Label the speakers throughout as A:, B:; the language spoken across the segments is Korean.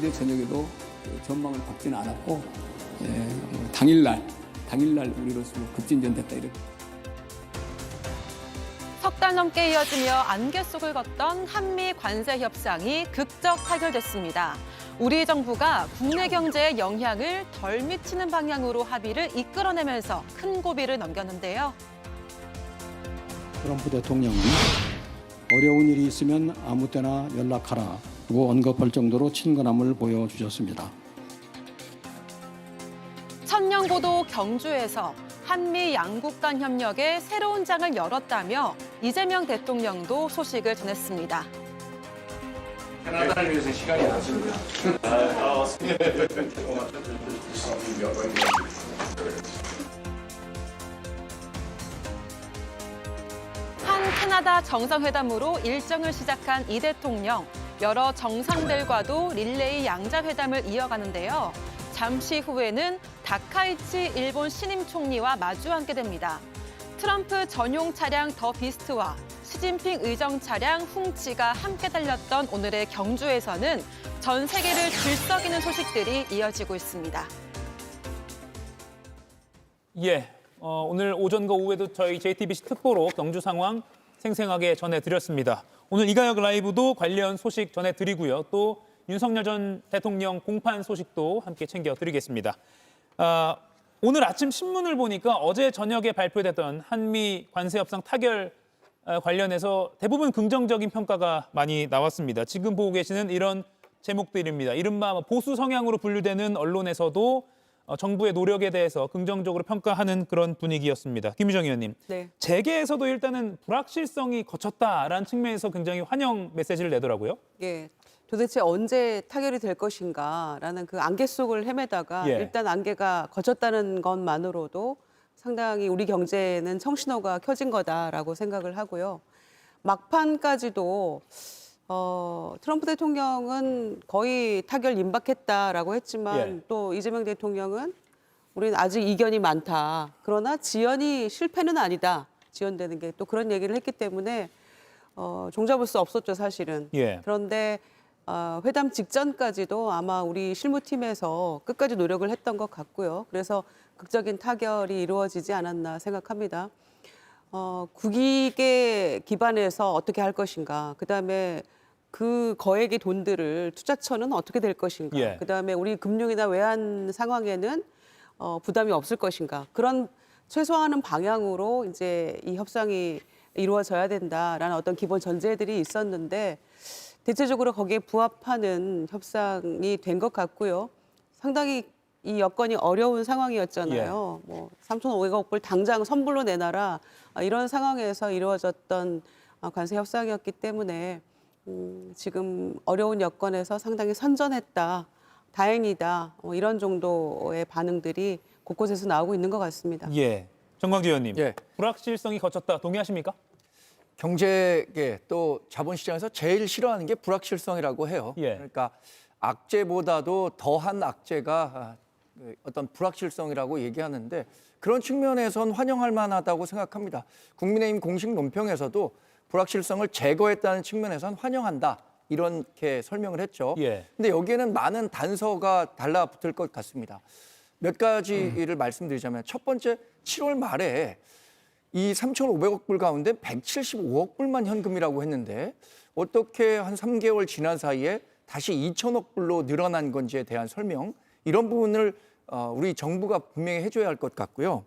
A: 어제 저녁에도 전망을 바뀌지는 않았고 당일날 우리로서 급진전됐다 이렇게.
B: 석 달 넘게 이어지며 안개 속을 걷던 한미 관세 협상이 극적 타결됐습니다. 우리 정부가 국내 경제에 영향을 덜 미치는 방향으로 합의를 이끌어내면서 큰 고비를 넘겼는데요.
C: 트럼프 대통령이 어려운 일이 있으면 아무 때나 연락하라고 언급할 정도로 친근함을 보여주셨습니다.
B: 천년고도 경주에서 한미 양국 간 협력에 새로운 장을 열었다며 이재명 대통령도 소식을 전했습니다.
D: 캐나다를 위해서 시간이 남습니다.
B: 한 캐나다 정상회담으로 일정을 시작한 이 대통령, 여러 정상들과도 릴레이 양자회담을 이어가는데요. 잠시 후에는 다카이치 일본 신임 총리와 마주 앉게 됩니다. 트럼프 전용 차량 더 비스트와 시진핑 의정 차량 훔치가 함께 달렸던 오늘의 경주에서는 전 세계를 들썩이는 소식들이 이어지고 있습니다.
E: 예, 오늘 오전과 오후에도 저희 JTBC 특보로 경주 상황 생생하게 전해드렸습니다. 오늘 이가혁 라이브도 관련 소식 전해드리고요. 또 윤석열 전 대통령 공판 소식도 함께 챙겨드리겠습니다. 오늘 아침 신문을 보니까 어제 저녁에 발표됐던 한미 관세 협상 타결 관련해서 대부분 긍정적인 평가가 많이 나왔습니다. 지금 보고 계시는 이런 제목들입니다. 이른바 보수 성향으로 분류되는 언론에서도 정부의 노력에 대해서 긍정적으로 평가하는 그런 분위기였습니다. 김유정 의원님,
F: 네.
E: 재계에서도 일단은 불확실성이 거쳤다라는 측면에서 굉장히 환영 메시지를 내더라고요.
F: 예. 도대체 언제 타결이 될 것인가라는 그 안개 속을 헤매다가
E: 예.
F: 일단 안개가 거쳤다는 것만으로도 상당히 우리 경제에는 청신호가 켜진 거다라고 생각을 하고요. 막판까지도 트럼프 대통령은 거의 타결 임박했다라고 했지만
E: 예.
F: 또 이재명 대통령은 우리는 아직 이견이 많다. 그러나 지연이 실패는 아니다. 지연되는 게 또 그런 얘기를 했기 때문에 종잡을 수 없었죠, 사실은.
E: 예.
F: 그런데 회담 직전까지도 아마 우리 실무팀에서 끝까지 노력을 했던 것 같고요. 그래서 극적인 타결이 이루어지지 않았나 생각합니다. 국익에 기반해서 어떻게 할 것인가, 그다음에 그 거액의 돈들을 투자처는 어떻게 될 것인가,
E: 예.
F: 그다음에 우리 금융이나 외환 상황에는 부담이 없을 것인가, 그런 최소화하는 방향으로 이제 이 협상이 이루어져야 된다라는 어떤 기본 전제들이 있었는데 대체적으로 거기에 부합하는 협상이 된 것 같고요. 상당히 이 여건이 어려운 상황이었잖아요. 뭐 3,500억 불 당장 선불로 내놔라, 이런 상황에서 이루어졌던 관세 협상이었기 때문에 지금 어려운 여건에서 상당히 선전했다, 다행이다, 이런 정도의 반응들이 곳곳에서 나오고 있는 것 같습니다.
E: 예, 정광재 의원님,
G: 예.
E: 불확실성이 거쳤다 동의하십니까?
G: 경제계 또 자본시장에서 제일 싫어하는 게 불확실성이라고 해요.
E: 예.
G: 그러니까 악재보다도 더한 악재가 어떤 불확실성이라고 얘기하는데 그런 측면에선 환영할 만하다고 생각합니다. 국민의힘 공식 논평에서도 불확실성을 제거했다는 측면에선 환영한다, 이렇게 설명을 했죠.
E: 예.
G: 근데 여기에는 많은 단서가 달라붙을 것 같습니다. 몇 가지를 말씀드리자면 첫 번째, 7월 말에 이 3,500억 불 가운데 175억 불만 현금이라고 했는데 어떻게 한 3개월 지난 사이에 다시 2,000억 불로 늘어난 건지에 대한 설명, 이런 부분을 우리 정부가 분명히 해줘야 할 것 같고요.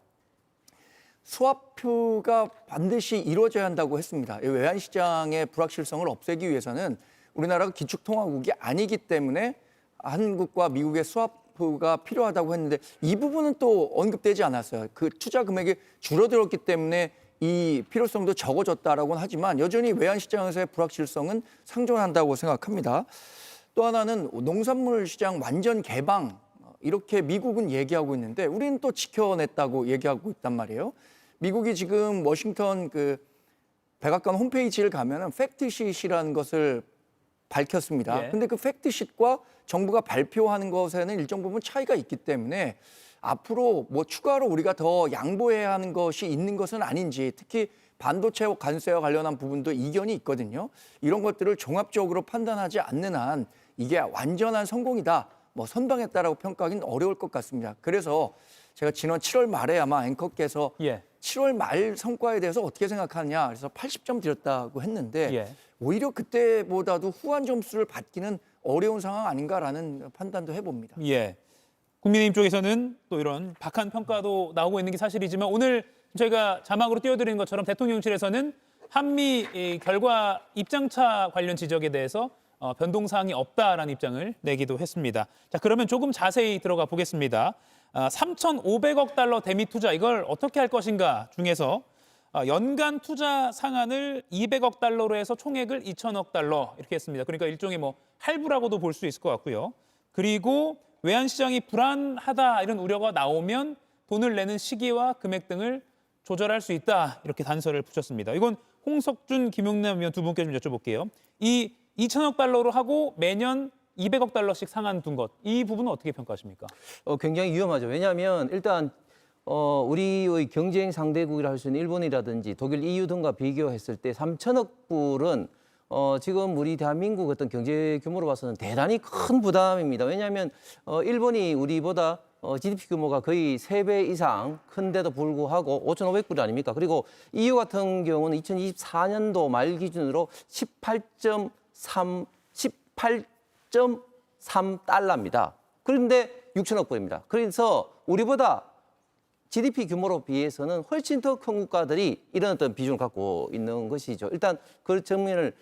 G: 스와프가 반드시 이루어져야 한다고 했습니다. 외환시장의 불확실성을 없애기 위해서는 우리나라가 기축통화국이 아니기 때문에 한국과 미국의 스와프가 필요하다고 했는데 이 부분은 또 언급되지 않았어요. 그 투자 금액이 줄어들었기 때문에 이 필요성도 적어졌다라고는 하지만 여전히 외환시장에서의 불확실성은 상존한다고 생각합니다. 또 하나는 농산물 시장 완전 개방, 이렇게 미국은 얘기하고 있는데 우리는 또 지켜냈다고 얘기하고 있단 말이에요. 미국이 지금 워싱턴 그 백악관 홈페이지를 가면은 팩트시트라는 것을 밝혔습니다.
E: 예.
G: 근데 그 팩트시트와 정부가 발표하는 것에는 일정 부분 차이가 있기 때문에 앞으로 뭐 추가로 우리가 더 양보해야 하는 것이 있는 것은 아닌지, 특히 반도체 관세와 관련한 부분도 이견이 있거든요. 이런 것들을 종합적으로 판단하지 않는 한 이게 완전한 성공이다, 뭐 선방했다라고 평가하기는 어려울 것 같습니다. 그래서 제가 지난 7월 말에 아마 앵커께서
E: 예.
G: 7월 말 성과에 대해서 어떻게 생각하느냐, 그래서 80점 드렸다고 했는데
E: 예.
G: 오히려 그때보다도 후한 점수를 받기는 어려운 상황 아닌가라는 판단도 해봅니다.
E: 예. 국민의힘 쪽에서는 또 이런 박한 평가도 나오고 있는 게 사실이지만 오늘 저희가 자막으로 띄워드린 것처럼 대통령실에서는 한미 이 결과 입장차 관련 지적에 대해서 변동사항이 없다라는 입장을 내기도 했습니다. 자, 그러면 조금 자세히 들어가 보겠습니다. 3,500억 달러 대미 투자 이걸 어떻게 할 것인가 중에서 연간 투자 상한을 200억 달러로 해서 총액을 2,000억 달러 이렇게 했습니다. 그러니까 일종의 뭐 할부라고도 볼 수 있을 것 같고요. 그리고 외환 시장이 불안하다 이런 우려가 나오면 돈을 내는 시기와 금액 등을 조절할 수 있다 이렇게 단서를 붙였습니다. 이건 홍석준, 김용남 위원 두 분께 좀 여쭤볼게요. 이 2,000억 달러로 하고 매년 200억 달러씩 상한 둔 것, 이 부분은 어떻게 평가하십니까?
D: 굉장히 위험하죠. 왜냐하면 일단 우리의 경쟁 상대국이라 할 수 있는 일본이라든지 독일, EU 등과 비교했을 때 3,000억 불은 지금 우리 대한민국 어떤 경제 규모로 봐서는 대단히 큰 부담입니다. 왜냐하면 일본이 우리보다 GDP 규모가 거의 3배 이상 큰데도 불구하고 5,500불 아닙니까? 그리고 EU 같은 경우는 2024년도 말 기준으로 18.3달러입니다. 그런데 6,000억 불입니다. 그래서 우리보다 GDP 규모로 비해서는 훨씬 더 큰 국가들이 이런 어떤 비중을 갖고 있는 것이죠. 일단 그 측면을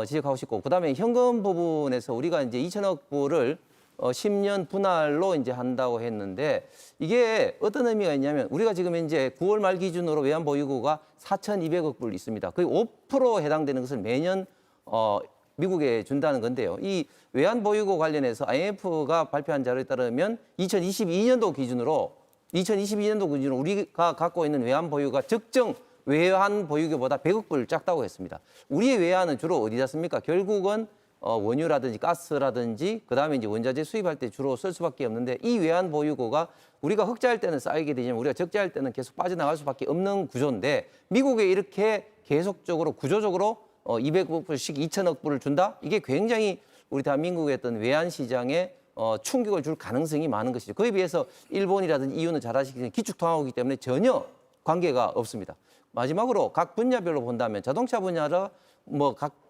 D: 지적하고 싶고, 그다음에 현금 부분에서 우리가 이제 2,000억 불을 10년 분할로 이제 한다고 했는데 이게 어떤 의미가 있냐면 우리가 지금 이제 9월 말 기준으로 외환 보유고가 4,200억 불 있습니다. 거의 5% 해당되는 것을 매년 미국에 준다는 건데요. 이 외환 보유고 관련해서 IMF가 발표한 자료에 따르면 2022년도 기준으로 우리가 갖고 있는 외환 보유가 적정 외환 보유고보다 100억 불 작다고 했습니다. 우리의 외환은 주로 어디다 씁니까? 결국은 원유라든지 가스라든지 그다음에 이제 원자재 수입할 때 주로 쓸 수밖에 없는데 이 외환 보유고가 우리가 흑자할 때는 쌓이게 되지만 우리가 적자할 때는 계속 빠져나갈 수밖에 없는 구조인데 미국에 이렇게 계속적으로 구조적으로 200억 불씩 2,000억 불을 준다? 이게 굉장히 우리 대한민국의 어떤 외환 시장에 충격을 줄 가능성이 많은 것이죠. 그에 비해서 일본이라든지 EU는 잘 아시겠지만 기축통화국이기 때문에 전혀 관계가 없습니다. 마지막으로 각 분야별로 본다면 자동차 분야라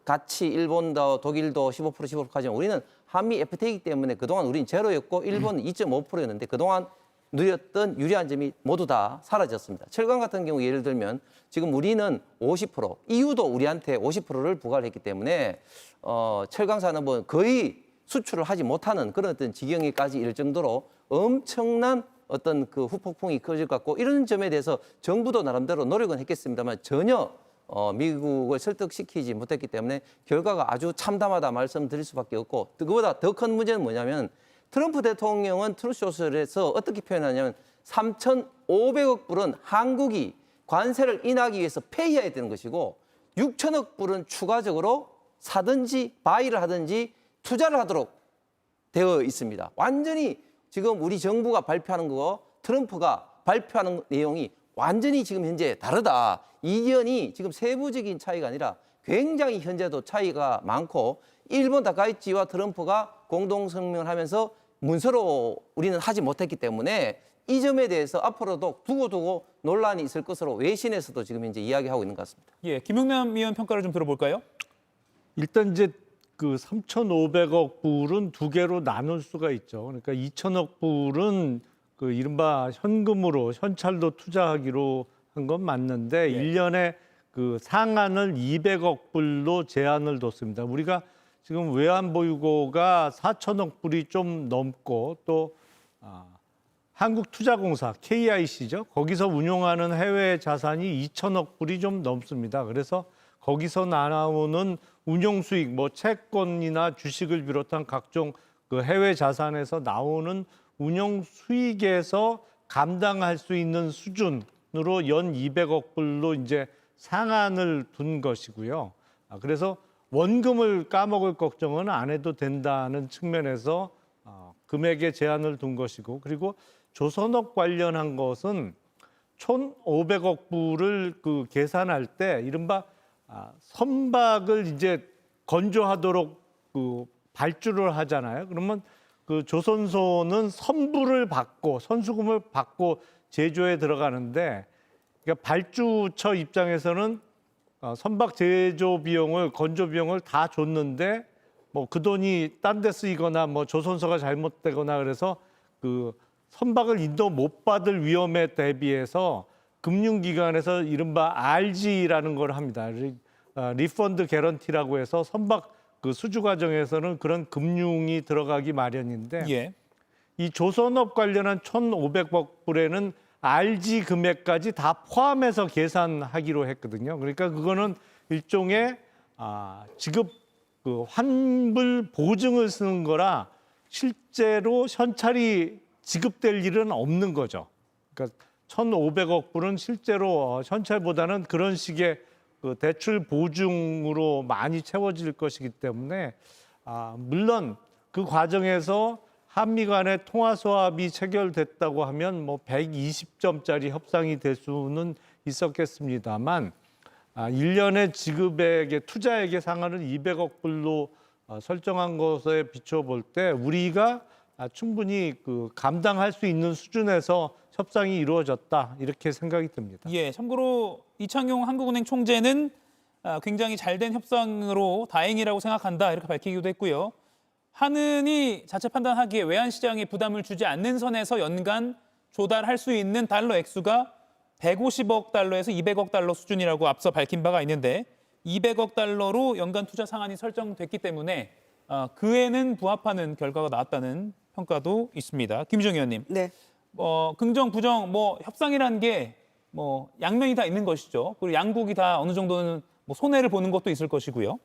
D: 같이 일본도 독일도 15% 하지만 우리는 한미 FTA이기 때문에 그동안 우리는 제로였고 일본은 2.5%였는데 그동안 누렸던 유리한 점이 모두 다 사라졌습니다. 철강 같은 경우 예를 들면 지금 우리는 50%, EU도 우리한테 50%를 부과를 했기 때문에 철강 산업은 거의 수출을 하지 못하는 그런 어떤 지경에까지 이를 정도로 엄청난 어떤 그 후폭풍이 커질 것 같고 이런 점에 대해서 정부도 나름대로 노력은 했겠습니다만 전혀 미국을 설득시키지 못했기 때문에 결과가 아주 참담하다 말씀드릴 수밖에 없고 그보다 더 큰 문제는 뭐냐면 트럼프 대통령은 트루소셜에서 어떻게 표현하냐면 3,500억 불은 한국이 관세를 인하하기 위해서 폐기해야 되는 것이고 6,000억 불은 추가적으로 사든지 바이를 하든지 투자를 하도록 되어 있습니다. 완전히 지금 우리 정부가 발표하는 거 트럼프가 발표하는 내용이 완전히 지금 현재 다르다. 이견이 지금 세부적인 차이가 아니라 굉장히 현재도 차이가 많고 일본 다카이치와 트럼프가 공동성명을 하면서 문서로 우리는 하지 못했기 때문에 이 점에 대해서 앞으로도 두고두고 논란이 있을 것으로 외신에서도 지금 현재 이야기하고 있는 것 같습니다.
E: 예, 김용남 위원 평가를 좀 들어볼까요?
H: 일단 이제 그 3,500억 불은 두 개로 나눌 수가 있죠. 그러니까 2,000억 불은 그 이른바 현금으로 현찰로 투자하기로 한 건 맞는데
E: 예.
H: 1년에 그 상한을 200억 불로 제한을 뒀습니다. 우리가 지금 외환 보유고가 4,000억 불이 좀 넘고 또 한국투자공사 KIC죠. 거기서 운용하는 해외 자산이 2,000억 불이 좀 넘습니다. 그래서 거기서 나오는 운용 수익, 뭐 채권이나 주식을 비롯한 각종 그 해외 자산에서 나오는 운용 수익에서 감당할 수 있는 수준으로 연 200억 불로 이제 상한을 둔 것이고요. 그래서 원금을 까먹을 걱정은 안 해도 된다는 측면에서 금액의 제한을 둔 것이고, 그리고 조선업 관련한 것은 1,500억 불을 그 계산할 때 이른바 선박을 이제 건조하도록 그 발주를 하잖아요. 그러면 그 조선소는 선불을 받고 선수금을 받고 제조에 들어가는데, 그러니까 발주처 입장에서는 선박 제조 비용을, 건조 비용을 다 줬는데 뭐 그 돈이 딴 데 쓰이거나 뭐 조선소가 잘못되거나 그래서 그 선박을 인도 못 받을 위험에 대비해서 금융기관에서 이른바 RG라는 걸 합니다. 리펀드 개런티라고 해서 선박 그 수주 과정에서는 그런 금융이 들어가기 마련인데,
E: 예.
H: 이 조선업 관련한 1,500억 불에는 RG 금액까지 다 포함해서 계산하기로 했거든요. 그러니까 그거는 일종의 지급 그 환불 보증을 쓰는 거라 실제로 현찰이 지급될 일은 없는 거죠. 그러니까 1,500억 불은 실제로 현찰보다는 그런 식의 그 대출 보증으로 많이 채워질 것이기 때문에 물론 그 과정에서 한미 간의 통화 수합이 체결됐다고 하면 뭐 120점짜리 협상이 될 수는 있었겠습니다만 1년의 지급액의 투자액의 상한을 200억 불로 설정한 것에 비춰볼 때 우리가 충분히 그 감당할 수 있는 수준에서 협상이 이루어졌다, 이렇게 생각이 듭니다.
E: 예, 참고로 이창용 한국은행 총재는 굉장히 잘된 협상으로 다행이라고 생각한다, 이렇게 밝히기도 했고요. 한은이 자체 판단하기에 외환시장에 부담을 주지 않는 선에서 연간 조달할 수 있는 달러 액수가 150억 달러에서 200억 달러 수준이라고 앞서 밝힌 바가 있는데, 200억 달러로 연간 투자 상한이 설정됐기 때문에 그에는 부합하는 결과가 나왔다는 평가도 있습니다. 김유정 의원님.
F: 네.
E: 긍정, 부정, 뭐 협상이라는 게 뭐 양면이 다 있는 것이죠. 그리고 양국이 다 어느 정도는 뭐 손해를 보는 것도 있을 것이고요.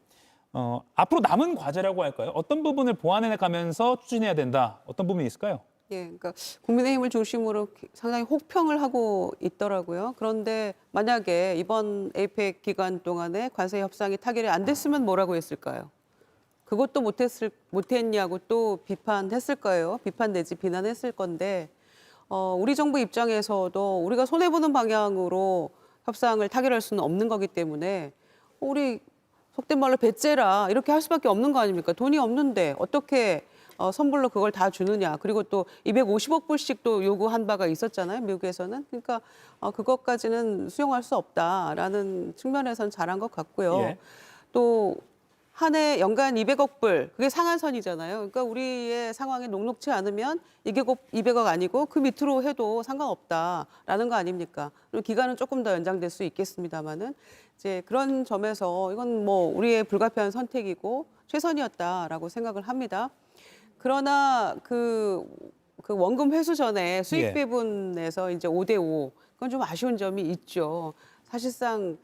E: 앞으로 남은 과제라고 할까요? 어떤 부분을 보완해 가면서 추진해야 된다. 어떤 부분이 있을까요?
F: 예, 그러니까 국민의힘을 중심으로 상당히 혹평을 하고 있더라고요. 그런데 만약에 이번 에이펙 기간 동안에 관세 협상이 타결이 안 됐으면 뭐라고 했을까요? 그것도 못했냐고 또 비판했을 거예요. 비판 내지 비난했을 건데, 우리 정부 입장에서도 우리가 손해보는 방향으로 협상을 타결할 수는 없는 거기 때문에 우리 속된 말로 배째라 이렇게 할 수밖에 없는 거 아닙니까? 돈이 없는데 어떻게 선불로 그걸 다 주느냐. 그리고 또 250억 불씩 또 요구한 바가 있었잖아요, 미국에서는. 그러니까 그것까지는 수용할 수 없다라는 측면에서는 잘한 것 같고요.
E: 예.
F: 또 한 해 연간 200억 불, 그게 상한선이잖아요. 그러니까 우리의 상황이 녹록치 않으면 200억 아니고 그 밑으로 해도 상관없다라는 거 아닙니까? 그리고 기간은 조금 더 연장될 수 있겠습니다만은 이제 그런 점에서 이건 뭐 우리의 불가피한 선택이고 최선이었다라고 생각을 합니다. 그러나 그 원금 회수 전에 수익
E: 예.
F: 배분에서 이제 5대5, 그건 좀 아쉬운 점이 있죠. 사실상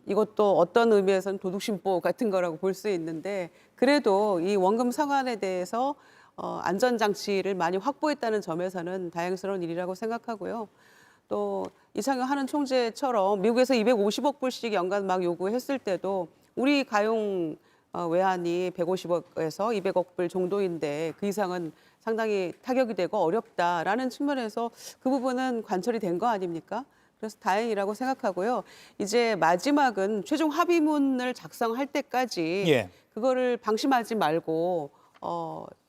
F: 이것도 어떤 의미에서는 도둑심보 같은 거라고 볼 수 있는데, 그래도 이 원금 상환에 대해서 안전장치를 많이 확보했다는 점에서는 다행스러운 일이라고 생각하고요. 또 이창용 한은 총재처럼 미국에서 250억 불씩 연간 막 요구했을 때도 우리 가용 외환이 150억에서 200억 불 정도인데 그 이상은 상당히 타격이 되고 어렵다라는 측면에서 그 부분은 관철이 된 거 아닙니까? 그래서 다행이라고 생각하고요. 이제 마지막은 최종 합의문을 작성할 때까지
E: 예.
F: 그거를 방심하지 말고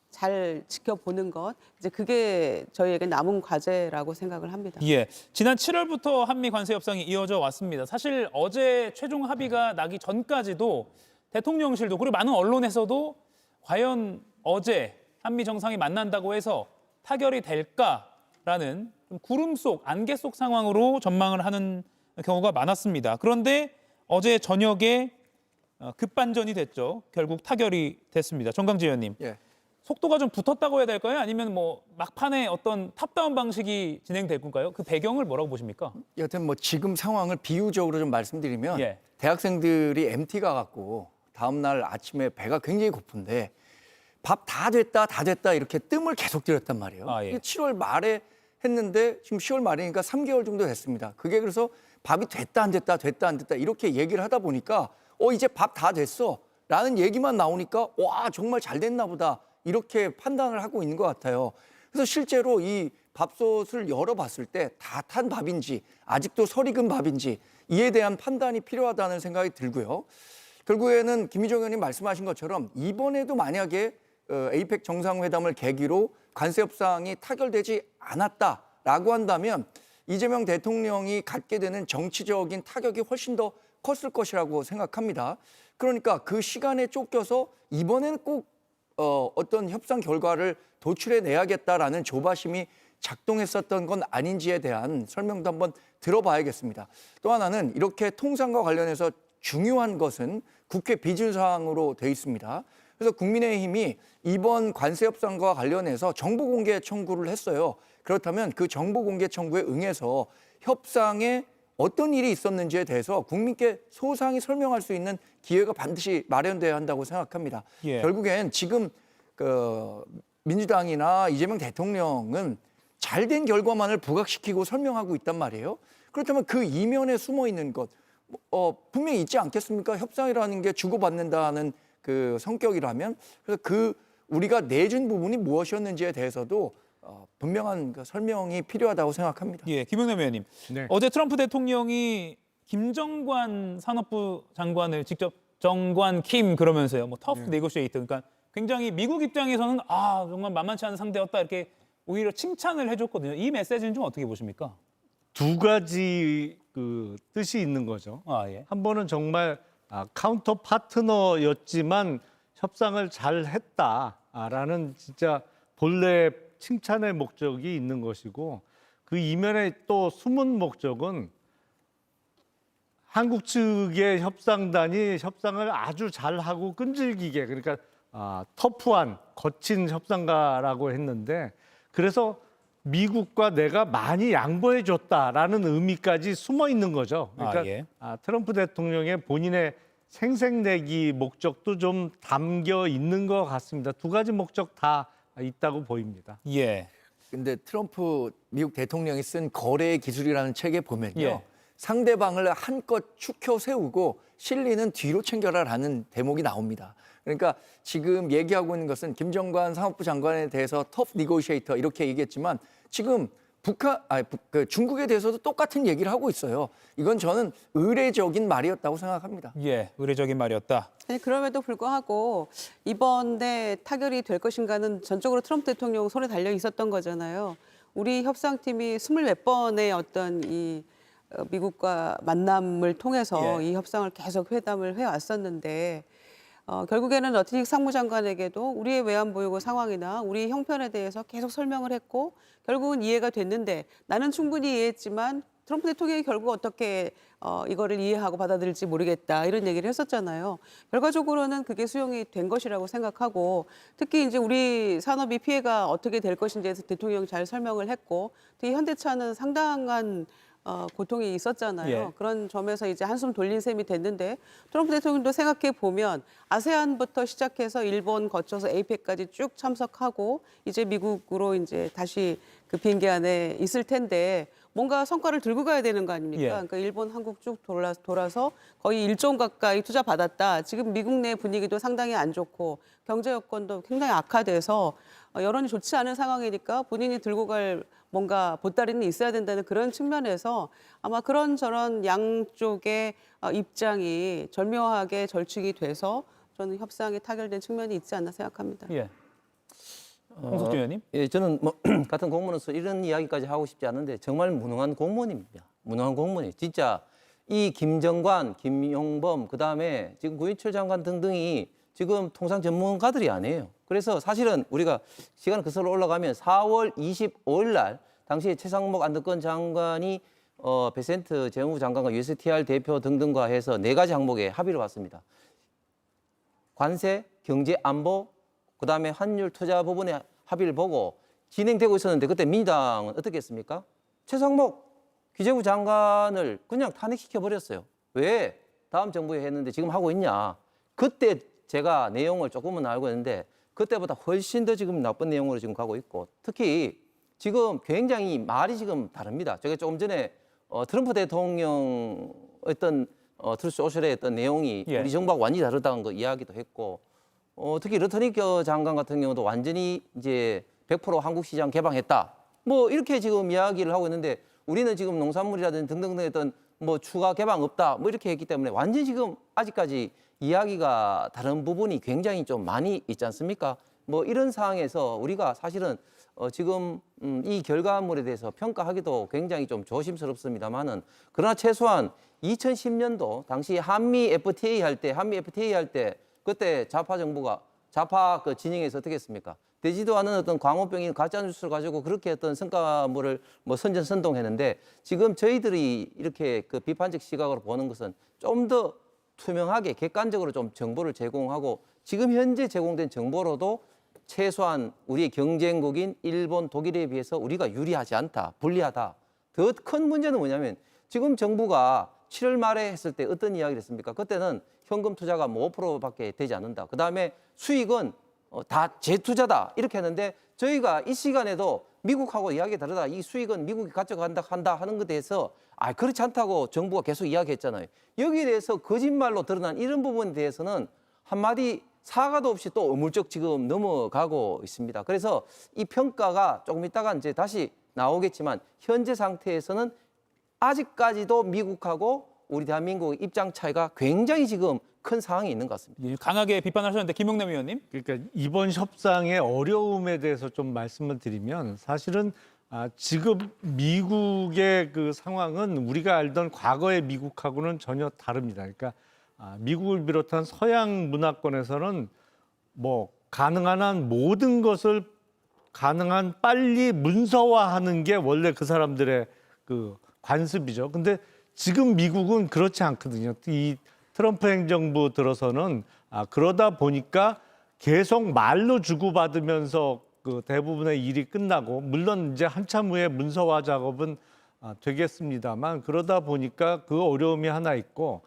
F: 잘 지켜보는 것, 이제 그게 저희에게 남은 과제라고 생각을 합니다.
E: 예, 지난 7월부터 한미 관세 협상이 이어져 왔습니다. 사실 어제 최종 합의가 나기 전까지도 대통령실도 그리고 많은 언론에서도 과연 어제 한미 정상이 만난다고 해서 타결이 될까라는 좀 구름 속, 안개 속 상황으로 전망을 하는 경우가 많았습니다. 그런데 어제 저녁에 급반전이 됐죠. 결국 타결이 됐습니다. 정강지 의원님.
G: 예.
E: 속도가 좀 붙었다고 해야 될까요? 아니면 뭐 막판에 어떤 탑다운 방식이 진행될 건가요? 그 배경을 뭐라고 보십니까?
G: 여튼 뭐 지금 상황을 비유적으로 좀 말씀드리면
E: 예.
G: 대학생들이 MT가 갖고 다음 날 아침에 배가 굉장히 고픈데 밥 다 됐다 이렇게 뜸을 계속 들였단 말이에요.
E: 아, 예.
G: 7월 말에 했는데 지금 10월 말이니까 3개월 정도 됐습니다. 그게 그래서 밥이 됐다 안 됐다 이렇게 얘기를 하다 보니까 이제 밥 다 됐어 라는 얘기만 나오니까 와 정말 잘 됐나 보다 이렇게 판단을 하고 있는 것 같아요. 그래서 실제로 이 밥솥을 열어봤을 때 다 탄 밥인지 아직도 설익은 밥인지 이에 대한 판단이 필요하다는 생각이 들고요. 결국에는 김희정 의원님 말씀하신 것처럼 이번에도 만약에 에이펙 정상회담을 계기로 관세 협상이 타결되지 않았다라고 한다면 이재명 대통령이 갖게 되는 정치적인 타격이 훨씬 더 컸을 것이라고 생각합니다. 그러니까 그 시간에 쫓겨서 이번에는 꼭 어떤 협상 결과를 도출해 내야겠다라는 조바심이 작동했었던 건 아닌지에 대한 설명도 한번 들어봐야겠습니다. 또 하나는 이렇게 통상과 관련해서 중요한 것은 국회 비준사항으로 돼 있습니다. 그래서 국민의힘이 이번 관세 협상과 관련해서 정보 공개 청구를 했어요. 그렇다면 그 정보 공개 청구에 응해서 협상에 어떤 일이 있었는지에 대해서 국민께 소상히 설명할 수 있는 기회가 반드시 마련돼야 한다고 생각합니다.
E: 예.
G: 결국엔 지금 민주당이나 이재명 대통령은 잘된 결과만을 부각시키고 설명하고 있단 말이에요. 그렇다면 그 이면에 숨어 있는 것 분명히 있지 않겠습니까? 협상이라는 게 주고받는다는 그 성격이라면 그래서 우리가 내준 부분이 무엇이었는지에 대해서도 분명한 그 설명이 필요하다고 생각합니다.
E: 예, 김용남 의원님.
H: 네.
E: 어제 트럼프 대통령이 김정관 산업부 장관을 직접 정관 킴 그러면서요. 뭐 터프 네고시에이터. 그러니까 굉장히 미국 입장에서는 정말 만만치 않은 상대였다 이렇게 오히려 칭찬을 해줬거든요. 이 메시지는 좀 어떻게 보십니까?
H: 두 가지 그 뜻이 있는 거죠.
E: 예.
H: 한 번은 정말 카운터 파트너였지만 협상을 잘 했다라는 진짜 본래 칭찬의 목적이 있는 것이고 그 이면에 또 숨은 목적은 한국 측의 협상단이 협상을 아주 잘하고 끈질기게 그러니까 터프한 거친 협상가라고 했는데 그래서 미국과 내가 많이 양보해 줬다라는 의미까지 숨어 있는 거죠. 그러니까
E: 예.
H: 트럼프 대통령의 본인의 생색내기 목적도 좀 담겨 있는 것 같습니다. 두 가지 목적 다 있다고 보입니다.
E: 예.
G: 근데 트럼프 미국 대통령이 쓴 거래의 기술이라는 책에 보면요.
E: 예.
G: 상대방을 한껏 축혀 세우고 실리는 뒤로 챙겨라라는 대목이 나옵니다. 그러니까 지금 얘기하고 있는 것은 김정관 상업부 장관에 대해서 터프 니고시에이터 이렇게 얘기했지만 지금 중국에 대해서도 똑같은 얘기를 하고 있어요. 이건 저는 의례적인 말이었다고 생각합니다.
E: 예, 의례적인 말이었다.
F: 아니, 그럼에도 불구하고 이번에 타결이 될 것인가는 전적으로 트럼프 대통령 손에 달려 있었던 거잖아요. 우리 협상팀이 20몇 번의 어떤 이 미국과 만남을 통해서
E: 예.
F: 이 협상을 계속 회담을 해왔었는데 결국에는 러트닉 상무장관에게도 우리의 외환보유고 상황이나 우리 형편에 대해서 계속 설명을 했고 결국은 이해가 됐는데 나는 충분히 이해했지만 트럼프 대통령이 결국 어떻게 이거를 이해하고 받아들일지 모르겠다 이런 얘기를 했었잖아요. 결과적으로는 그게 수용이 된 것이라고 생각하고 특히 이제 우리 산업이 피해가 어떻게 될 것인지에 대해서 대통령이 잘 설명을 했고 특히 현대차는 상당한 고통이 있었잖아요.
E: 예.
F: 그런 점에서 이제 한숨 돌린 셈이 됐는데 트럼프 대통령도 생각해 보면 아세안부터 시작해서 일본 거쳐서 에이펙까지 쭉 참석하고 이제 미국으로 이제 다시 그 비행기 안에 있을 텐데 뭔가 성과를 들고 가야 되는 거 아닙니까?
E: 예.
F: 그러니까 일본, 한국 쭉 돌아서 거의 1조 원 가까이 투자 받았다. 지금 미국 내 분위기도 상당히 안 좋고 경제 여건도 굉장히 악화돼서 여론이 좋지 않은 상황이니까 본인이 들고 갈 뭔가 보따리는 있어야 된다는 그런 측면에서 아마 그런저런 양쪽의 입장이 절묘하게 절충이 돼서 저는 협상이 타결된 측면이 있지 않나 생각합니다.
E: 예. 홍석준 의원님.
D: 예, 저는 뭐 같은 공무원으로서 이런 이야기까지 하고 싶지 않은데 정말 무능한 공무원입니다. 무능한 공무원이 진짜 이 김정관, 김용범 그다음에 지금 구인철 장관 등등이 지금 통상 전문가들이 아니에요. 그래서 사실은 우리가 시간 거슬러 올라가면 4월 25일 날 당시 최상목 안덕건 장관이 베센트 재무부 장관과 USTR 대표 등등과 해서 4가지 항목에 합의를 봤습니다. 관세, 경제 안보, 그다음에 환율 투자 부분에 합의를 보고 진행되고 있었는데 그때 민주당은 어떻게 했습니까? 최상목 기재부 장관을 그냥 탄핵시켜 버렸어요. 왜 다음 정부에 했는데 지금 하고 있냐? 그때 제가 내용을 조금은 알고 있는데 그때보다 훨씬 더 지금 나쁜 내용으로 지금 가고 있고 특히 지금 굉장히 말이 지금 다릅니다. 제가 조금 전에 트럼프 대통령 어떤 트루스 소셜의 어떤 내용이
E: 예.
D: 우리 정부하고 완전히 다르다는 거 이야기도 했고 특히 러트닉 장관 같은 경우도 완전히 이제 100% 한국 시장 개방했다. 뭐 이렇게 지금 이야기를 하고 있는데 우리는 지금 농산물이라든지 등등등 어떤 뭐 추가 개방 없다. 뭐 이렇게 했기 때문에 완전히 지금 아직까지 이야기가 다른 부분이 굉장히 좀 많이 있지 않습니까? 뭐 이런 상황에서 우리가 사실은 지금 이 결과물에 대해서 평가하기도 굉장히 좀 조심스럽습니다만은 그러나 최소한 2010년도 당시 한미 FTA 할 때 그때 좌파 정부가 좌파 그 진영에서 어떻게 했습니까? 되지도 않은 어떤 광우병인 가짜 뉴스를 가지고 그렇게 어떤 성과물을 뭐 선전선동했는데 지금 저희들이 이렇게 그 비판적 시각으로 보는 것은 좀 더 투명하게 객관적으로 좀 정보를 제공하고 지금 현재 제공된 정보로도 최소한 우리의 경쟁국인 일본, 독일에 비해서 우리가 유리하지 않다, 불리하다. 더 큰 문제는 뭐냐면 지금 정부가 7월 말에 했을 때 어떤 이야기를 했습니까? 그때는 현금 투자가 뭐 5%밖에 되지 않는다. 그다음에 수익은 다 재투자다. 이렇게 했는데 저희가 이 시간에도 미국하고 이야기 다르다. 이 수익은 미국이 가져간다 한다 하는 것에 대해서 그렇지 않다고 정부가 계속 이야기했잖아요. 여기에 대해서 거짓말로 드러난 이런 부분에 대해서는 한마디 사과도 없이 또 어물쩍 지금 넘어가고 있습니다. 그래서 이 평가가 조금 있다가 이제 다시 나오겠지만 현재 상태에서는 아직까지도 미국하고 우리 대한민국의 입장 차이가 굉장히 지금 큰 상황이 있는 것 같습니다.
E: 강하게 비판하셨는데 김용남 의원님.
H: 그러니까 이번 협상의 어려움에 대해서 좀 말씀을 드리면 사실은 지금 미국의 그 상황은 우리가 알던 과거의 미국하고는 전혀 다릅니다. 그러니까 미국을 비롯한 서양 문화권에서는 뭐 가능한 한 모든 것을 가능한 빨리 문서화하는 게 원래 그 사람들의 그 관습이죠. 근데 지금 미국은 그렇지 않거든요. 이 트럼프 행정부 들어서는 그러다 보니까 계속 말로 주고받으면서 그 대부분의 일이 끝나고 물론 이제 한참 후에 문서화 작업은 되겠습니다만 그러다 보니까 그 어려움이 하나 있고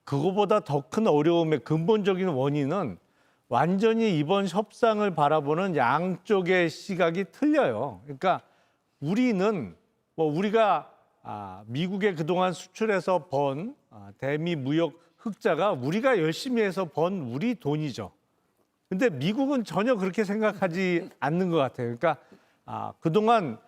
H: 그거보다 더 큰 어려움의 근본적인 원인은 완전히 이번 협상을 바라보는 양쪽의 시각이 틀려요. 그러니까 우리는 우리가 미국에 그동안 수출해서 번 대미 무역 흑자가 우리가 열심히 해서 번 우리 돈이죠. 근데 미국은 전혀 그렇게 생각하지 않는 것 같아요. 그러니까 그동안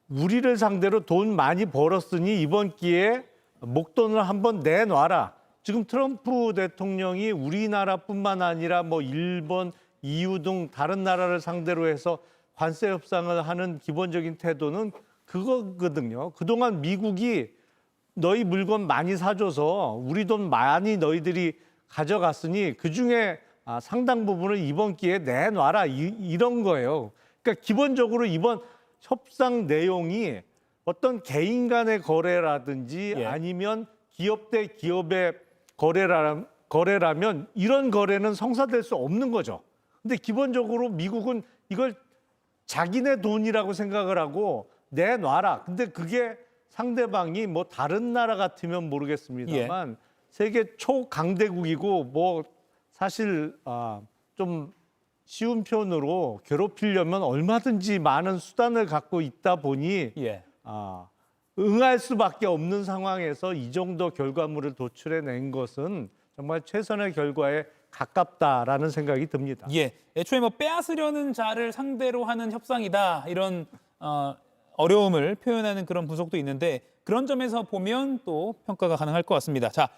H: 우리를 상대로 돈 많이 벌었으니 이번 기회에 목돈을 한번 내놔라. 지금 트럼프 대통령이 우리나라뿐만 아니라 뭐 일본, EU 등 다른 나라를 상대로 해서 관세 협상을 하는 기본적인 태도는 그거거든요. 그동안 미국이 너희 물건 많이 사줘서 우리 돈 많이 너희들이 가져갔으니 그중에 상당 부분을 이번 기회에 내놔라 이런 거예요. 그러니까 기본적으로 이번 협상 내용이 어떤 개인 간의 거래라든지 아니면 기업 대 기업의 거래라면 이런 거래는 성사될 수 없는 거죠. 근데 기본적으로 미국은 이걸 자기네 돈이라고 생각을 하고 내놔라. 근데 그게 상대방이 뭐 다른 나라 같으면 모르겠습니다만 세계 초강대국이고 뭐 사실 좀 쉬운 표현으로 괴롭히려면 얼마든지 많은 수단을 갖고 있다 보니 응할 수밖에 없는 상황에서 이 정도 결과물을 도출해낸 것은 정말 최선의 결과에 가깝다라는 생각이 듭니다.
E: 애초에 뭐 빼앗으려는 자를 상대로 하는 협상이다 이런 어려움을 표현하는 그런 분석도 있는데 그런 점에서 보면 또 평가가 가능할 것 같습니다. 자,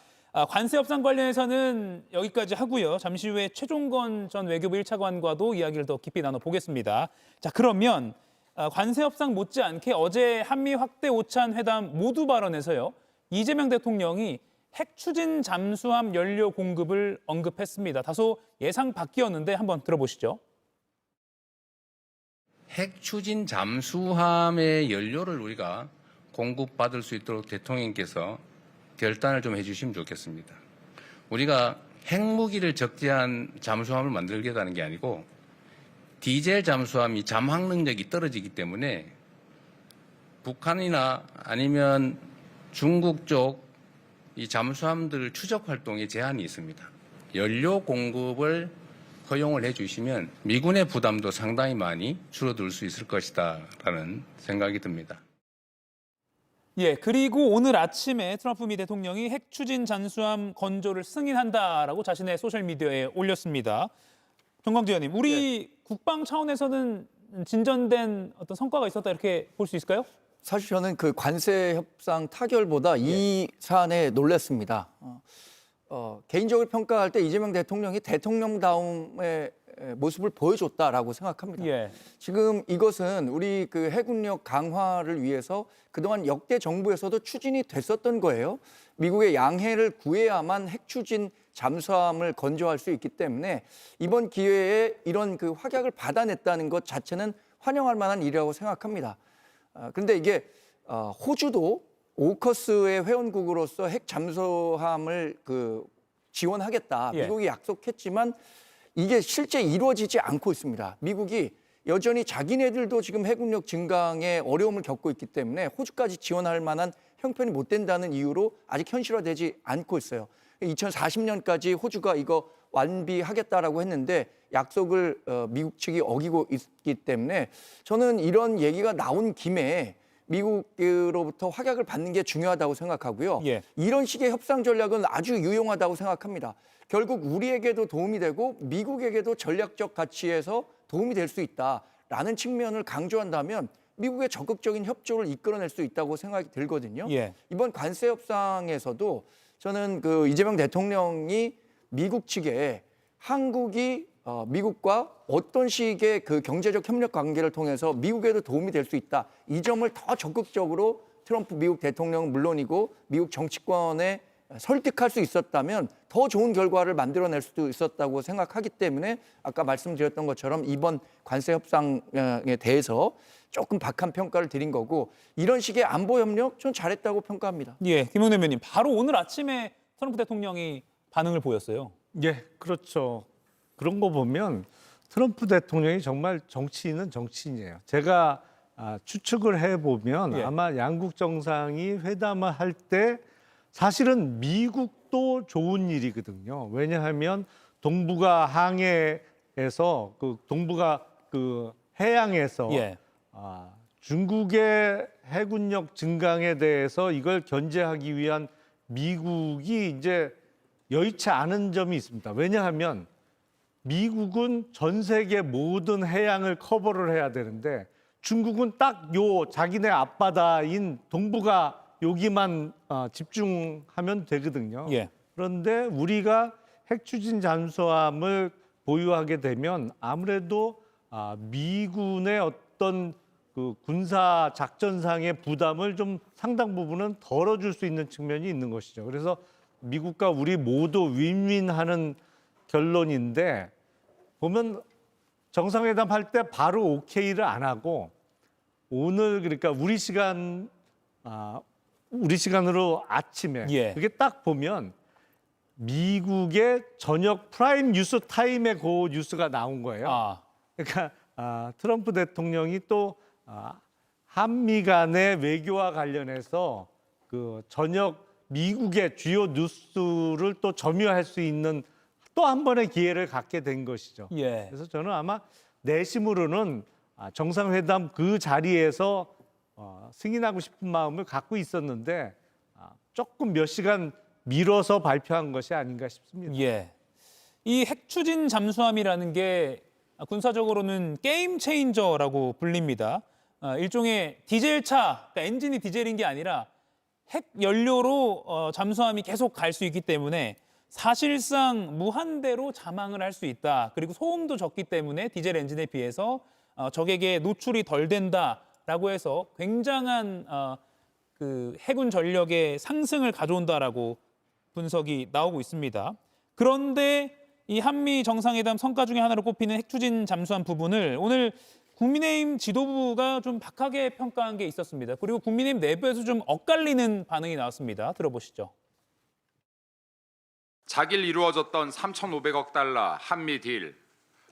E: 관세 협상 관련해서는 여기까지 하고요. 잠시 후에 최종건 전 외교부 1차관과도 이야기를 더 깊이 나눠보겠습니다. 자, 그러면 관세 협상 못지않게 어제 한미 확대 오찬 회담 모두 발언에서요. 이재명 대통령이 핵 추진 잠수함 연료 공급을 언급했습니다. 다소 예상 밖이었는데 한번 들어보시죠.
I: 핵 추진 잠수함의 연료를 우리가 공급받을 수 있도록 대통령께서 결단을 좀 해주시면 좋겠습니다. 우리가 핵무기를 적재한 잠수함을 만들겠다는 게 아니고 디젤 잠수함이 잠항 능력이 떨어지기 때문에 북한이나 아니면 중국 쪽 이 잠수함들 추적 활동에 제한이 있습니다. 연료 공급을 허용을 해주시면 미군의 부담도 상당히 많이 줄어들 수 있을 것이다라는 생각이 듭니다.
E: 그리고 오늘 아침에 트럼프 미 대통령이 핵 추진 잠수함 건조를 승인한다라고 자신의 소셜미디어에 올렸습니다. 정광재 의원님, 우리 국방 차원에서는 진전된 어떤 성과가 있었다 이렇게 볼 수 있을까요?
G: 사실 저는 그 관세 협상 타결보다 이 사안에 놀랐습니다. 개인적으로 평가할 때 이재명 대통령이 대통령다움의 모습을 보여줬다라고 생각합니다.
E: 예.
G: 지금 이것은 우리 그 해군력 강화를 위해서 그동안 역대 정부에서도 추진이 됐었던 거예요. 미국의 양해를 구해야만 핵 추진 잠수함을 건조할 수 있기 때문에 이번 기회에 이런 그 확약을 받아냈다는 것 자체는 환영할 만한 일이라고 생각합니다. 그런데 이게 호주도 오커스의 회원국으로서 핵 잠수함을 지원하겠다.
E: 예.
G: 미국이 약속했지만 이게 실제 이루어지지 않고 있습니다. 미국이 여전히 자기네들도 지금 해군력 증강에 어려움을 겪고 있기 때문에 호주까지 지원할 만한 형편이 못 된다는 이유로 아직 현실화되지 않고 있어요. 2040년까지 호주가 이거 완비하겠다라고 했는데 약속을 미국 측이 어기고 있기 때문에 저는 이런 얘기가 나온 김에 미국으로부터 확약을 받는 게 중요하다고 생각하고요.
E: 예.
G: 이런 식의 협상 전략은 아주 유용하다고 생각합니다. 결국 우리에게도 도움이 되고 미국에게도 전략적 가치에서 도움이 될 수 있다라는 측면을 강조한다면 미국의 적극적인 협조를 이끌어낼 수 있다고 생각이 들거든요.
E: 예.
G: 이번 관세 협상에서도 저는 그 이재명 대통령이 미국 측에 한국이 미국과 어떤 식의 그 경제적 협력 관계를 통해서 미국에도 도움이 될 수 있다. 이 점을 더 적극적으로 트럼프 미국 대통령은 물론이고 미국 정치권에 설득할 수 있었다면 더 좋은 결과를 만들어낼 수도 있었다고 생각하기 때문에 아까 말씀드렸던 것처럼 이번 관세 협상에 대해서 조금 박한 평가를 드린 거고 이런 식의 안보 협력 전 잘했다고 평가합니다.
E: 예, 김용래 의원님, 바로 오늘 아침에 트럼프 대통령이 반응을 보였어요.
H: 예, 그렇죠. 그런 거 보면 트럼프 대통령이 정말 정치인은 정치인이에요. 제가 추측을 해보면
E: 예.
H: 아마 양국 정상이 회담을 할 때 사실은 미국도 좋은 일이거든요. 왜냐하면 동북아 항해에서 동북아 해양에서
E: 예.
H: 중국의 해군력 증강에 대해서 이걸 견제하기 위한 미국이 이제 여의치 않은 점이 있습니다. 왜냐하면 미국은 전 세계 모든 해양을 커버를 해야 되는데 중국은 딱 자기네 앞바다인 동북아 여기만 집중하면 되거든요.
E: 예.
H: 그런데 우리가 핵 추진 잠수함을 보유하게 되면 아무래도 미군의 어떤 그 군사 작전상의 부담을 좀 상당 부분은 덜어줄 수 있는 측면이 있는 것이죠. 그래서 미국과 우리 모두 윈윈하는 결론인데 보면 정상회담 할 때 바로 오케이를 안 하고 오늘 그러니까 우리 시간으로 아침에
E: 예.
H: 그게 딱 보면 미국의 저녁 프라임 뉴스 타임에 그 뉴스가 나온 거예요. 그러니까 트럼프 대통령이 또 한미 간의 외교와 관련해서 그 저녁 미국의 주요 뉴스를 또 점유할 수 있는 또 한 번의 기회를 갖게 된 것이죠.
E: 예.
H: 그래서 저는 아마 내심으로는 정상회담 그 자리에서 승인하고 싶은 마음을 갖고 있었는데 조금 몇 시간 미뤄서 발표한 것이 아닌가 싶습니다.
E: 예. 이 핵 추진 잠수함이라는 게 군사적으로는 게임 체인저라고 불립니다. 일종의 디젤차, 그러니까 엔진이 디젤인 게 아니라 핵 연료로 잠수함이 계속 갈 수 있기 때문에 사실상 무한대로 자망을 할 수 있다. 그리고 소음도 적기 때문에 디젤 엔진에 비해서 적에게 노출이 덜 된다라고 해서 굉장한 그 해군 전력의 상승을 가져온다라고 분석이 나오고 있습니다. 그런데 이 한미 정상회담 성과 중에 하나로 꼽히는 핵 추진 잠수함 부분을 오늘 국민의힘 지도부가 좀 박하게 평가한 게 있었습니다. 그리고 국민의힘 내부에서 좀 엇갈리는 반응이 나왔습니다. 들어보시죠.
J: 작일 이루어졌던 3,500억 달러 한미 딜.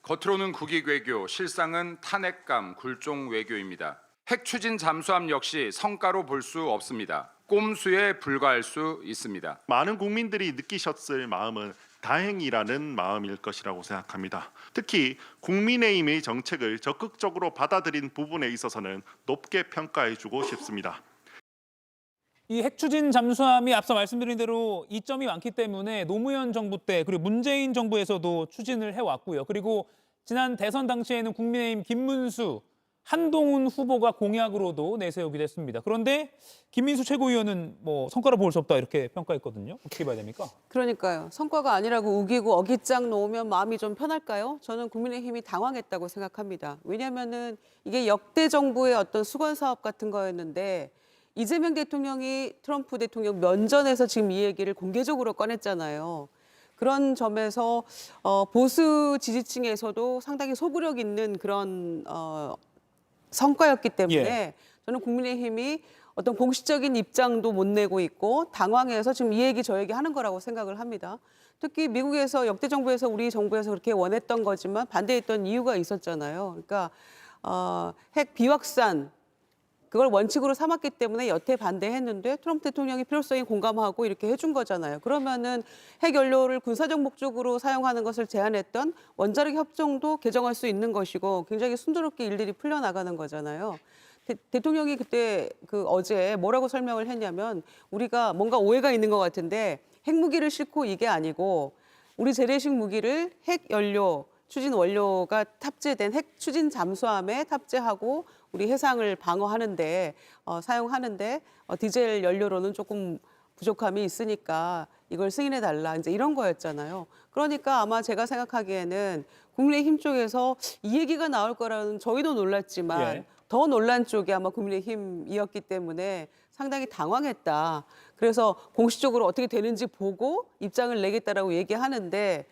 J: 겉으로는 국익 외교, 실상은 탄핵감, 굴종 외교입니다. 핵 추진 잠수함 역시 성과로 볼 수 없습니다. 꼼수에 불과할 수 있습니다.
K: 많은 국민들이 느끼셨을 마음은 다행이라는 마음일 것이라고 생각합니다. 특히 국민의힘의 정책을 적극적으로 받아들인 부분에 있어서는 높게 평가해주고 싶습니다.
E: 이 핵 추진 잠수함이 앞서 말씀드린 대로 이점이 많기 때문에 노무현 정부 때 그리고 문재인 정부에서도 추진을 해왔고요. 그리고 지난 대선 당시에는 국민의힘 김문수 한동훈 후보가 공약으로도 내세우기도 했습니다. 그런데 김민수 최고위원은 뭐 성과를 볼 수 없다 이렇게 평가했거든요. 어떻게 봐야 됩니까?
F: 그러니까요. 성과가 아니라고 우기고 어깃장 놓으면 마음이 좀 편할까요? 저는 국민의힘이 당황했다고 생각합니다. 왜냐하면은 이게 역대 정부의 어떤 수건 사업 같은 거였는데 이재명 대통령이 트럼프 대통령 면전에서 지금 이 얘기를 공개적으로 꺼냈잖아요. 그런 점에서 보수 지지층에서도 상당히 소구력 있는 그런 성과였기 때문에
E: 예.
F: 저는 국민의힘이 어떤 공식적인 입장도 못 내고 있고 당황해서 지금 이 얘기 저 얘기 하는 거라고 생각을 합니다. 특히 미국에서 역대 정부에서 우리 정부에서 그렇게 원했던 거지만 반대했던 이유가 있었잖아요. 그러니까 핵 비확산 그걸 원칙으로 삼았기 때문에 여태 반대했는데 트럼프 대통령이 필요성에 공감하고 이렇게 해준 거잖아요. 그러면은 핵 연료를 군사적 목적으로 사용하는 것을 제한했던 원자력 협정도 개정할 수 있는 것이고 굉장히 순조롭게 일들이 풀려나가는 거잖아요. 대통령이 그때 어제 뭐라고 설명을 했냐면 우리가 뭔가 오해가 있는 것 같은데 핵무기를 싣고 이게 아니고 우리 재래식 무기를 핵 연료 추진 원료가 탑재된 핵 추진 잠수함에 탑재하고 우리 해상을 방어하는데 사용하는데 디젤 연료로는 조금 부족함이 있으니까 이걸 승인해 달라 이제 이런 거였잖아요. 그러니까 아마 제가 생각하기에는 국민의힘 쪽에서 이 얘기가 나올 거라는 저희도 놀랐지만
E: 예.
F: 더 놀란 쪽이 아마 국민의힘이었기 때문에 상당히 당황했다. 그래서 공식적으로 어떻게 되는지 보고 입장을 내겠다라고 얘기하는데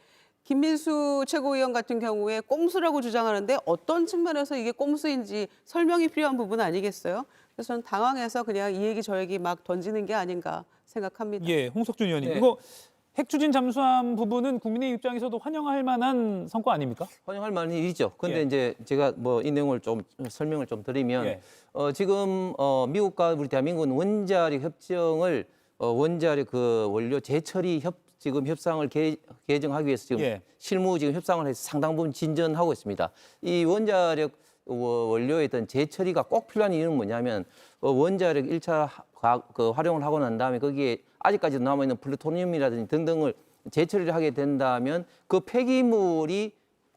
F: 김민수 최고위원 같은 경우에 꼼수라고 주장하는데 어떤 측면에서 이게 꼼수인지 설명이 필요한 부분 아니겠어요? 그래서 저는 당황해서 그냥 이 얘기 저 얘기 막 던지는 게 아닌가 생각합니다.
E: 예, 홍석준 의원님.
D: 네.
E: 이거 핵 추진 잠수함 부분은 국민의 입장에서도 환영할 만한 성과 아닙니까?
D: 환영할 만한 일이죠. 그런데
E: 예.
D: 이제 제가 뭐 이 내용을 좀 설명을 좀 드리면
E: 예.
D: 지금 미국과 우리 대한민국은 원자력 협정을 원자력 그 원료 재처리 지금 협상을 개정하기 위해서 지금
E: 예.
D: 실무 지금 협상을 해서 상당 부분 진전하고 있습니다. 이 원자력 원료에 어떤 재처리가 꼭 필요한 이유는 뭐냐면 원자력 1차 활용을 하고 난 다음에 거기에 아직까지도 남아있는 플루토늄이라든지 등등을 재처리를 하게 된다면 그 폐기물이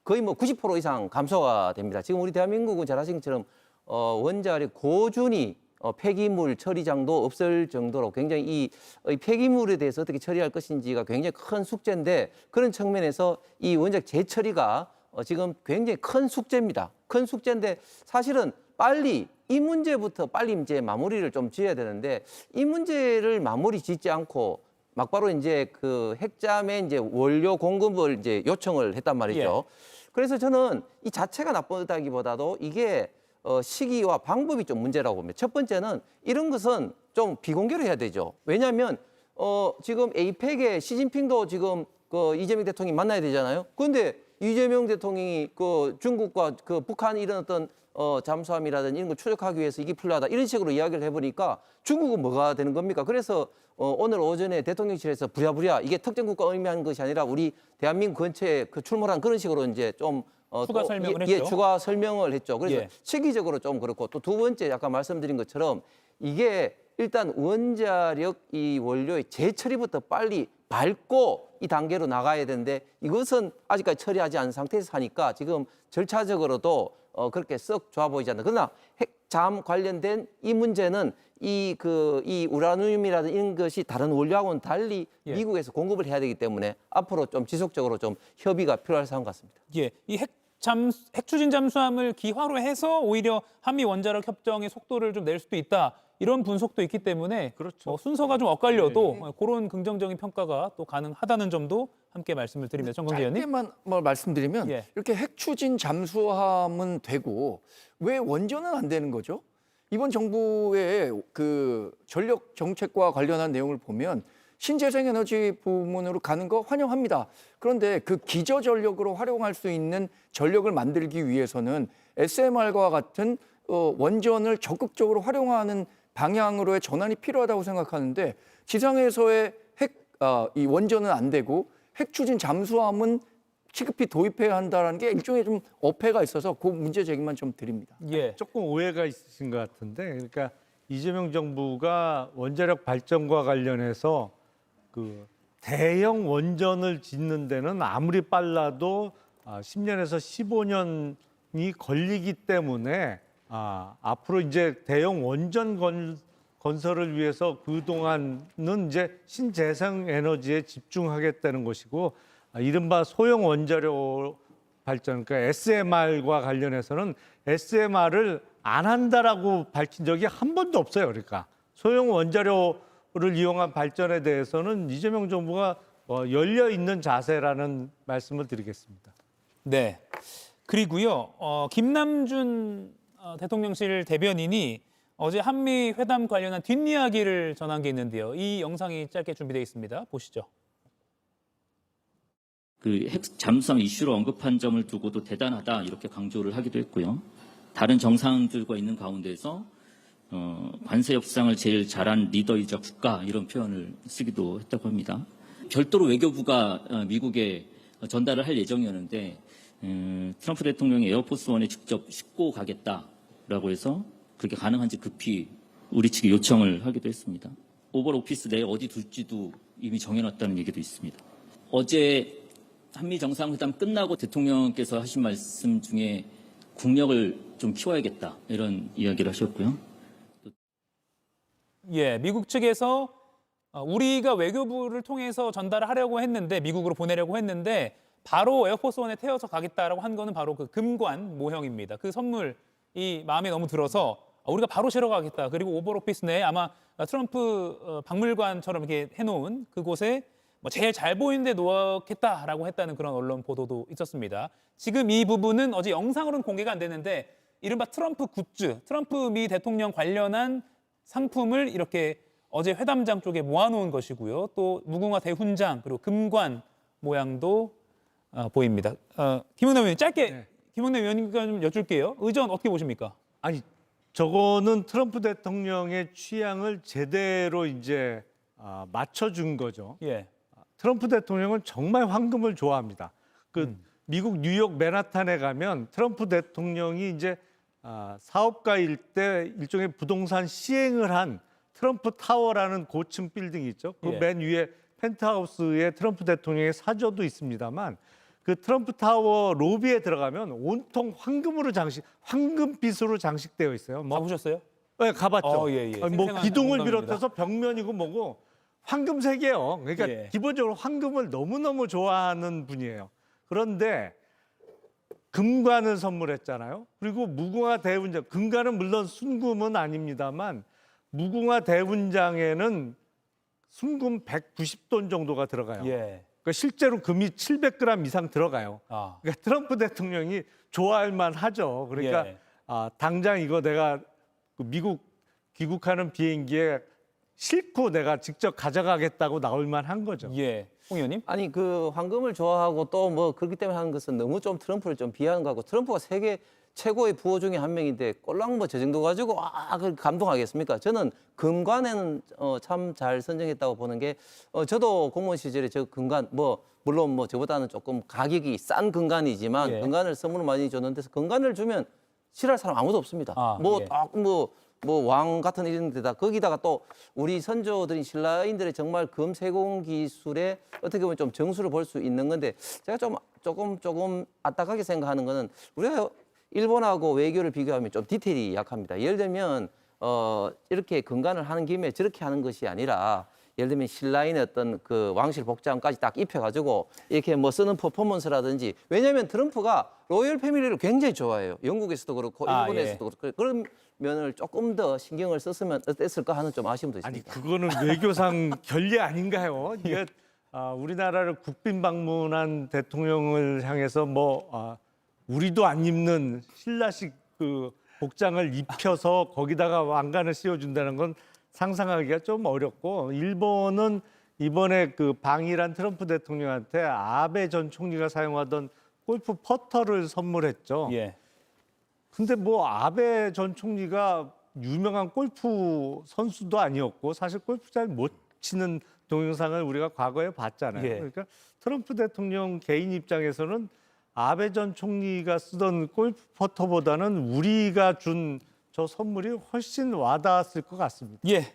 D: 거의 뭐 90% 이상 감소가 됩니다. 지금 우리 대한민국은 잘 아시는 것처럼 원자력 고준위 폐기물 처리장도 없을 정도로 굉장히 이 폐기물에 대해서 어떻게 처리할 것인지가 굉장히 큰 숙제인데 그런 측면에서 이 원자력 재처리가 지금 굉장히 큰 숙제입니다. 큰 숙제인데 사실은 빨리 이 문제부터 빨리 이제 마무리를 좀 지어야 되는데 이 문제를 마무리 짓지 않고 막바로 이제 그 핵잠의 이제 원료 공급을 이제 요청을 했단 말이죠. 그래서 저는 이 자체가 나쁘다기보다도 이게 시기와 방법이 좀 문제라고 봅니다. 첫 번째는 이런 것은 좀 비공개로 해야 되죠. 왜냐하면 지금 에이펙에 시진핑도 지금 그 이재명 대통령이 만나야 되잖아요. 그런데 이재명 대통령이 그 중국과 그 북한이 이런 어떤 잠수함이라든지 이런 걸 추적하기 위해서 이게 필요하다 이런 식으로 이야기를 해보니까 중국은 뭐가 되는 겁니까? 그래서 오늘 오전에 대통령실에서 부랴부랴 이게 특정 국가 의미하는 것이 아니라 우리 대한민국 근처에 그 출몰한 그런 식으로 이제 좀
E: 추가 설명을 했죠.
D: 추가 설명을 했죠. 그래서
E: 예.
D: 시기적으로 좀 그렇고 또 두 번째 아까 말씀드린 것처럼 이게 일단 원자력 이 원료의 재처리부터 빨리 밟고 이 단계로 나가야 되는데 이것은 아직까지 처리하지 않은 상태에서 하니까 지금 절차적으로도 그렇게 썩 좋아 보이지 않는다. 그러나 핵잠 관련된 이 문제는 이 우라늄이라든 이런 것이 다른 원료하고는 달리
E: 예.
D: 미국에서 공급을 해야 되기 때문에 앞으로 좀 지속적으로 좀 협의가 필요할 상황 같습니다.
E: 예, 이 핵 추진 잠수함을 기화로 해서 오히려 한미 원자력 협정의 속도를 좀 낼 수도 있다. 이런 분석도 있기 때문에
H: 그렇죠.
E: 순서가 좀 엇갈려도 그런 긍정적인 평가가 또 가능하다는 점도 함께 말씀을 드립니다. 정광재 의원님.
G: 짧게만 뭐 말씀드리면
E: 예.
G: 이렇게 핵 추진 잠수함은 되고 왜 원전은 안 되는 거죠? 이번 정부의 그 전력 정책과 관련한 내용을 보면 신재생 에너지 부문으로 가는 거 환영합니다. 그런데 그 기저 전력으로 활용할 수 있는 전력을 만들기 위해서는 SMR과 같은 원전을 적극적으로 활용하는 방향으로의 전환이 필요하다고 생각하는데 지상에서의 이 원전은 안 되고 핵 추진 잠수함은 시급히 도입해야 한다는 게 일종의 좀 어폐가 있어서 그 문제 제기만 좀 드립니다.
E: 예.
H: 조금 오해가 있으신 것 같은데, 그러니까 이재명 정부가 원자력 발전과 관련해서 그 대형 원전을 짓는 데는 아무리 빨라도 10년에서 15년이 걸리기 때문에 앞으로 이제 대형 원전 건설을 위해서 그동안은 이제 신재생 에너지에 집중하겠다는 것이고, 이른바 소형 원자력 발전, 그러니까 SMR과 관련해서는 SMR을 안 한다라고 밝힌 적이 한 번도 없어요. 그러니까 소형 원자력을 이용한 발전에 대해서는 이재명 정부가 열려 있는 자세라는 말씀을 드리겠습니다.
E: 네. 그리고요, 김남준 대통령실 대변인이 어제 한미 회담 관련한 뒷이야기를 전한 게 있는데요. 이 영상이 짧게 준비되어 있습니다. 보시죠.
L: 그 핵 잠수함 이슈로 언급한 점을 두고도 대단하다 이렇게 강조를 하기도 했고요. 다른 정상들과 있는 가운데서 관세 협상을 제일 잘한 리더이자 국가 이런 표현을 쓰기도 했다고 합니다. 별도로 외교부가 미국에 전달을 할 예정이었는데 트럼프 대통령이 에어포스원에 직접 싣고 가겠다라고 해서 그렇게 가능한지 급히 우리 측에 요청을 하기도 했습니다. 오벌 오피스 내에 어디 둘지도 이미 정해놨다는 얘기도 있습니다. 어제 한미 정상회담 끝나고 대통령께서 하신 말씀 중에 국력을 좀 키워야겠다 이런 이야기를 하셨고요.
E: 예, 미국 측에서 우리가 외교부를 통해서 전달을 하려고 했는데 미국으로 보내려고 했는데 바로 에어포스원에 태워서 가겠다라고 한 거는 바로 그 금관 모형입니다. 그 선물이 마음에 너무 들어서 우리가 바로 실어 가겠다. 그리고 오벌 오피스 내에 아마 트럼프 박물관처럼 이렇게 해놓은 그곳에 뭐 제일 잘 보이는 데 놓겠다라고 했다는 그런 언론 보도도 있었습니다. 지금 이 부분은 어제 영상으로는 공개가 안 됐는데 이른바 트럼프 굿즈, 트럼프 미 대통령 관련한 상품을 이렇게 어제 회담장 쪽에 모아놓은 것이고요. 또 무궁화 대훈장 그리고 금관 모양도 보입니다. 김영남 의원님 짧게 김영남 의원님과 좀 여쭐게요. 의전 어떻게 보십니까?
H: 아니, 저거는 트럼프 대통령의 취향을 제대로 이제 맞춰준 거죠.
E: 예.
H: 트럼프 대통령은 정말 황금을 좋아합니다. 미국 뉴욕 맨하탄에 가면 트럼프 대통령이 이제 사업가일 때 일종의 부동산 시행을 한 트럼프 타워라는 고층 빌딩이 있죠. 그 맨 위에 펜트하우스에 트럼프 대통령의 사저도 있습니다만 그 트럼프 타워 로비에 들어가면 온통 황금으로 황금빛으로 장식되어 있어요.
E: 가보셨어요?
H: 네, 가봤죠.
E: 예.
H: 뭐 기둥을
E: 공감입니다.
H: 비롯해서 벽면이고 뭐고 황금색이에요. 그러니까
E: 예.
H: 기본적으로 황금을 너무너무 좋아하는 분이에요. 그런데 금관을 선물했잖아요. 그리고 무궁화 대훈장, 금관은 물론 순금은 아닙니다만 무궁화 대훈장에는 순금 190돈 정도가 들어가요.
E: 예.
H: 그러니까 실제로 금이 700g 이상 들어가요. 그러니까 트럼프 대통령이 좋아할 만하죠. 그러니까
E: 예.
H: 당장 이거 내가 미국 귀국하는 비행기에 싣고 내가 직접 가져가겠다고 나올 만한 거죠.
E: 예. 홍 의원님?
D: 아니 그 황금을 좋아하고 또 뭐 그렇기 때문에 하는 것은 너무 좀 트럼프를 좀 비하하는 것 같고 트럼프가 세계 최고의 부호 중에 한 명인데 꼴랑 뭐 저 정도 가지고 그 감동하겠습니까? 저는 금관에는 참 잘 선정했다고 보는 게 저도 공무원 시절에 저 금관 뭐 물론 뭐 저보다는 조금 가격이 싼 금관이지만
E: 예.
D: 금관을 선물을 많이 줬는데 금관을 주면 싫어할 사람 아무도 없습니다.
E: 예.
D: 뭐 왕 같은 이런 데다 거기다가 또 우리 선조들인 신라인들의 정말 금 세공 기술에 어떻게 보면 좀 정수를 볼 수 있는 건데 제가 조금 아딱하게 생각하는 거는 우리가 일본하고 외교를 비교하면 좀 디테일이 약합니다. 예를 들면 이렇게 금관을 하는 김에 저렇게 하는 것이 아니라 예를 들면 신라인의 어떤 그 왕실 복장까지 딱 입혀가지고 이렇게 뭐 쓰는 퍼포먼스라든지 왜냐하면 트럼프가 로열 패밀리를 굉장히 좋아해요. 영국에서도 그렇고 일본에서도 그렇고 그런 면을 조금 더 신경을 썼으면 어땠을까 하는 좀 아쉬움도 있습니다.
H: 아니 그거는 외교상 결례 아닌가요? 이게 우리나라를 국빈 방문한 대통령을 향해서 우리도 안 입는 신라식 그 복장을 입혀서 거기다가 왕관을 씌워준다는 건 상상하기가 좀 어렵고 일본은 이번에 그 방일한 트럼프 대통령한테 아베 전 총리가 사용하던 골프 퍼터를 선물했죠.
E: 예.
H: 근데 아베 전 총리가 유명한 골프 선수도 아니었고 사실 골프 잘 못 치는 동영상을 우리가 과거에 봤잖아요.
E: 예.
H: 그러니까 트럼프 대통령 개인 입장에서는 아베 전 총리가 쓰던 골프 퍼터보다는 우리가 준 저 선물이 훨씬 와닿았을 것 같습니다.
E: 예.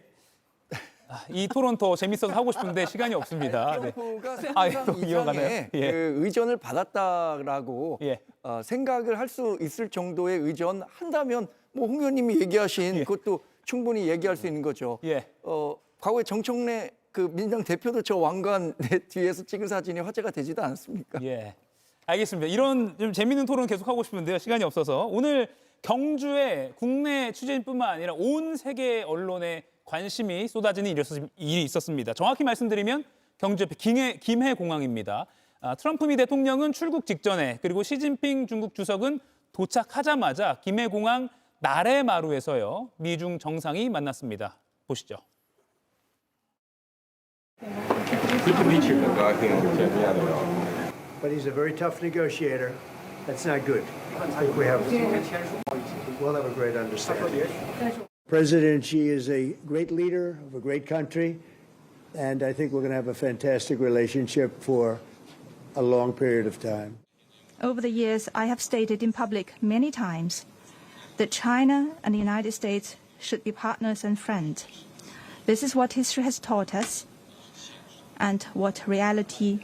E: 이 토론 더 재밌어서 하고 싶은데 시간이 없습니다. 네.
G: 트럼프가
E: 아,
G: 상상
E: 또 이어가나요?
G: 이상의
E: 예.
G: 그 의전을 받았다라고
E: 예.
G: 생각을 할 수 있을 정도의 의전 한다면 뭐 홍 의원님이 얘기하신 그것도 충분히 얘기할 수 있는 거죠.
E: 예.
G: 과거에 정청래 그 민주당 대표도 저 왕관 뒤에서 찍은 사진이 화제가 되지도 않았습니까?
E: 예. 알겠습니다. 이런 좀 재밌는 토론 계속하고 싶은데요. 시간이 없어서. 오늘 경주에 국내 취재진뿐만 아니라 온 세계 언론에 관심이 쏟아지는 일이 있었습니다. 정확히 말씀드리면 경주 옆에 김해 공항입니다. 트럼프 미 대통령은 출국 직전에 그리고 시진핑 중국 주석은 도착하자마자 김해 공항 나래마루에서요. 미중 정상이 만났습니다. 보시죠.
M: But he's a very tough negotiator. That's not good. I think we'll have a great understanding. President Xi is a great leader of a great country, and I think we're going to have a fantastic relationship for a long period of time.
N: Over the years, I have stated in public many times that China and the United States should be partners and friends. This is what history has taught us and what reality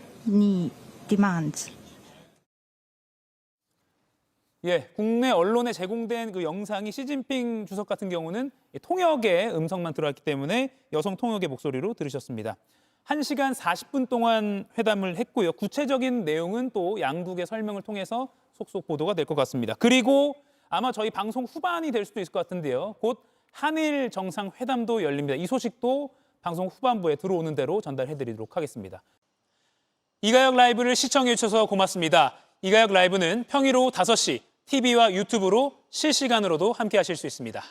N: demands.
E: 예, 국내 언론에 제공된 그 영상이 시진핑 주석 같은 경우는 통역의 음성만 들어왔기 때문에 여성 통역의 목소리로 들으셨습니다. 1시간 40분 동안 회담을 했고요. 구체적인 내용은 또 양국의 설명을 통해서 속속 보도가 될 것 같습니다. 그리고 아마 저희 방송 후반이 될 수도 있을 것 같은데요. 곧 한일 정상회담도 열립니다. 이 소식도 방송 후반부에 들어오는 대로 전달해드리도록 하겠습니다. 이가혁 라이브를 시청해 주셔서 고맙습니다. 이가혁 라이브는 평일 오후 5시 TV와 유튜브로 실시간으로도 함께 하실 수 있습니다.